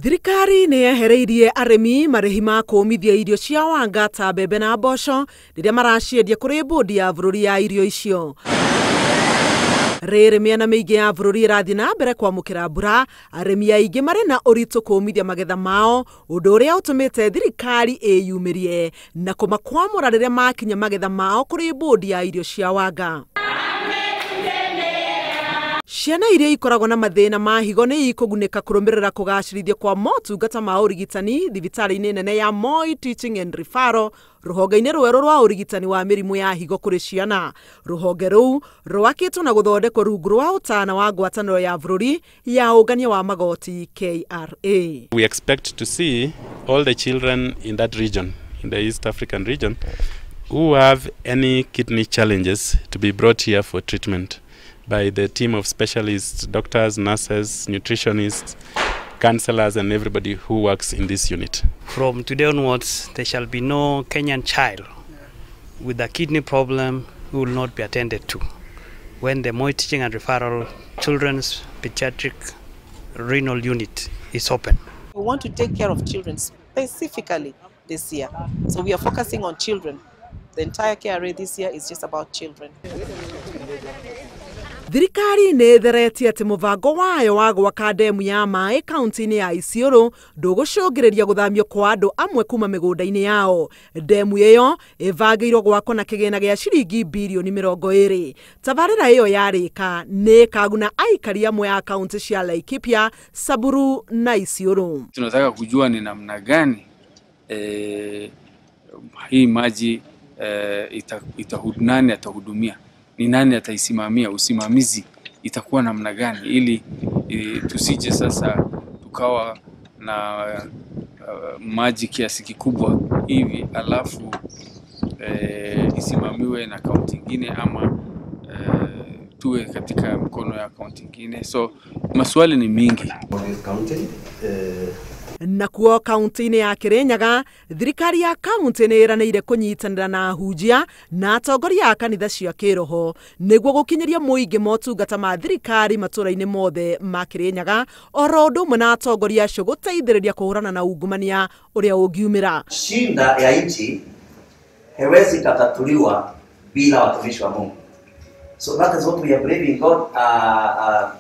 Thirikari niyeheretie arimi marihi ma kumithia irio cia wanga ta mbembe na mboco riria maraciendia kuri mbondi ya bururi ya irio icio. Riri miena miingi ya bururi irathii na mbere kwamukira mbura, arimi aingi mari na uritu kumithia magetha mao, undu uria utumite thirikari iyumirie na kumakwamura riria makinya magetha mao kuri mbondi ya irio cia wanga. Ciana iria ikoragwo na mathina ma higo ni ikuguneka kurumirira kugacirithio kwa motungata ma urigitani thibitari-ini nene ya Moi Teaching and Referral ruhonge-ini rweru rwa urigitani wa mirimu ya higo kuri ciana. Ruhonge ruu rwakitwo na guthondekwo rungu rwa utana wa ngwataniro ya bururi ya ungania wa magoti KRA. We expect to see all the children in that region, in the East African region, who have any kidney challenges to be brought here for treatment by the team of specialists, doctors, nurses, nutritionists, counselors, and everybody who works in this unit. From today onwards, there shall be no Kenyan child with a kidney problem who will not be attended to when the Moi Teaching and Referral Children's Pediatric Renal Unit is open. We want to take care of children specifically this year. So we are focusing on children. The entire KRA this year is just about children. Thirikari niyeheretie ati mubango wayo wa gwaka demu ya mai Kaunti-ini ya Isiolo ndugucungiriria guthamio kwa andu amwe kuma migunda-ini yao. Demu iyo ivangiirwo gwakwo na kigina gia ciringi bilioni 20. Tabarira iyo yarika ni kaguna aikari amwe ya kaunti cia Laikipia, Samburu na Isiolo. Tunataka kujua ni namna gani hii maji nani atahudumia, ni nani ataisimamia, usimamizi itakuwa namna gani, ili tusije sasa tukawa na maji kiasi kikubwa hivi alafu isimamiwe na kaunti nyingine ama tuwe katika mkono ya kaunti nyingine. So maswali ni mingi. Nakuo kaunti-ini ya Kirinyaga, thirikari ya kaunti niiraniire kunyitanira na ahunjia na atongoria a kanitha cia kiroho niguo gukinyiria muingi motungata ma thirikari matura-ini mothe ma Kirinyaga, oro undu umwe na atongoria acio guteithiriria kuhurana na ungumania uria ungiumira. Shinda ya nchi haiwezi kutatuliwa bila watumishi wa Mungu. So that is what we are believing God.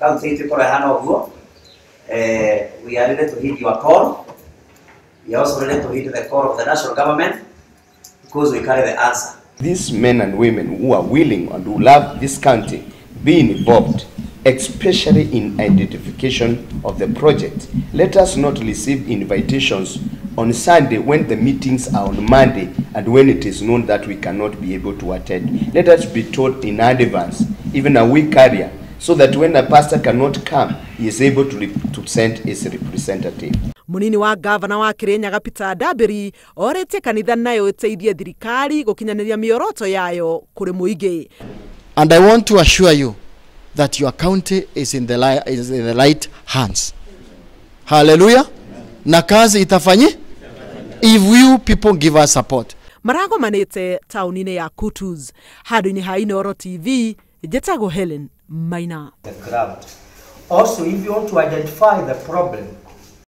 Kaunti yetu iko hana huo. We are ready to heed your call. We are also ready to heed the call of the national government because we carry the answer. These men and women who are willing and who love this country being involved, especially in identification of the project. Let us not receive invitations on Sunday when the meetings are on Monday and when it is known that we cannot be able to attend. Let us be told in advance, even a week earlier, so that when a pastor cannot come, he is able to send his representative. Munini wa gavana wa Kirinyaga Peter Dabiri orete kanitha nayo iteithie thirikari gukinyaniria mioroto yayo kuri muingi. And I want to assure you that your county is in the right hands. Hallelujah. Na kazi itafanyi if you people give us support. Marago manete taunine ya Kutus. Hadu-ini ha Inooro TV, Jetago Helen Maina. The crowd. Also, if you want to identify the problem,